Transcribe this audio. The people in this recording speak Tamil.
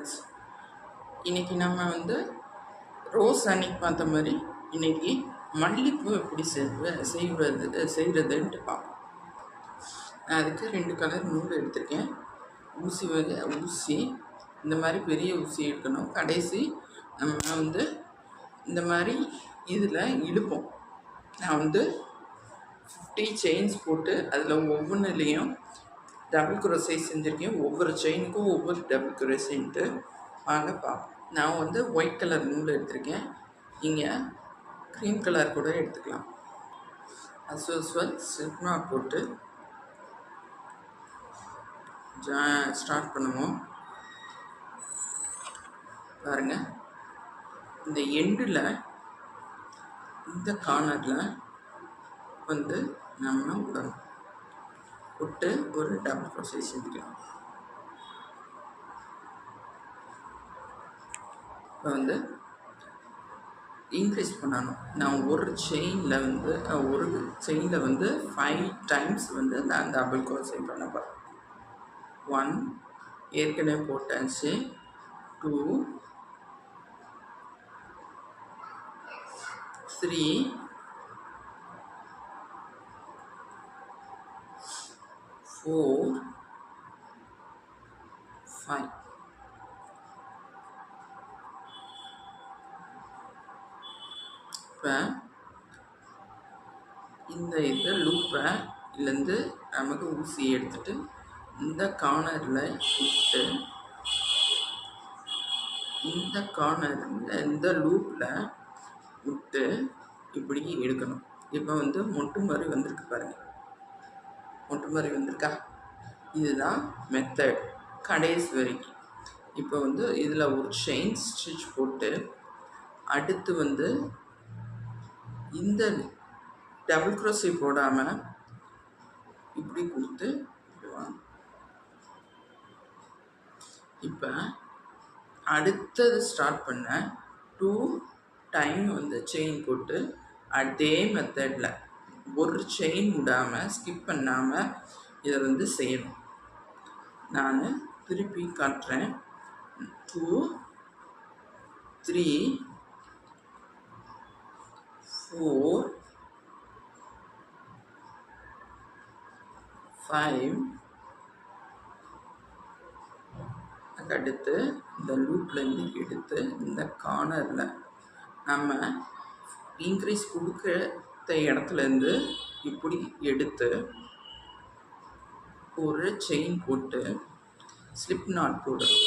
ஃப்ரெண்ட்ஸ். இன்றைக்கி நம்ம ரோஸ் அன்னைக்கு பார்த்த மாதிரி இன்றைக்கி மல்லிப்பூ எப்படி செய்கிறதுன்ட்டு பார்ப்போம். நான் அதுக்கு 2 கலர் நூல் எடுத்திருக்கேன். ஊசி இந்த மாதிரி பெரிய ஊசி எடுக்கணும். கடைசி நம்ம இந்த மாதிரி இதில் இழுப்போம். நான் 50 செயின்ஸ் போட்டு அதில் ஒவ்வொன்றுலேயும் டபுள் குரோஷே செஞ்சுருக்கேன். ஒவ்வொரு செயினுக்கும் ஒவ்வொரு டபுள் குரோஷேன்ட்டு வாங்க பார்ப்போம். நான் ஒயிட் கலர் நூல் எடுத்திருக்கேன். நீங்கள் க்ரீம் கலர் கூட எடுத்துக்கலாம். அஸ் யூஸ்வல் ஸ்லிப் நாட் போட்டு ஸ்டார்ட் பண்ணுவோம். பாருங்கள், இந்த எண்டில் இந்த கார்னரில் நம்ம விடணும். விட்டு ஒரு டபுள் குரோஷே செஞ்சுக்கலாம். இப்போ இன்க்ரீஸ் பண்ணணும். நான் ஒரு செயினில் 5 டைம்ஸ் நான் டபுள் குரோஷே பண்ண போகிறேன். 1 ஏற்கனவே போட்டாச்சு. 2 3 4 5. இப்போ இந்த லூப்பை இதுலேருந்து நமக்கு ஊசி எடுத்துட்டு இந்த கார்னரில் விட்டு இந்த கார்னரில் இந்த லூப்பில் விட்டு இப்படி எடுக்கணும். இப்போ மொட்டு மாதிரி வந்திருக்கு பாருங்கள். மொட்டு மாதிரி வந்திருக்கா? இதுதான் மெத்தட் கடைசி வரைக்கும். இப்போ இதில் ஒரு செயின் ஸ்டிச் போட்டு அடுத்து இந்த டபுள் குரோஷே போடாமல் இப்படி கொடுத்து விடுவாங்க. இப்போ அடுத்தது ஸ்டார்ட் பண்ண 2 டைம் செயின் போட்டு அதே மெத்தடில் ஒரு செயின் விடாமல் ஸ்கிப் பண்ணாமல் இதை செய்யணும். நான் திருப்பி காட்டுறேன். 2 3 4 5. அடுத்து இந்த லூப்லேருந்து எடுத்து இந்த கார்னரில் நம்ம இன்க்ரீஸ் கொடுக்குற இடத்துலேருந்து இப்படி எடுத்து ஒரு செயின் போட்டு ஸ்லிப் நாட் போடணும்.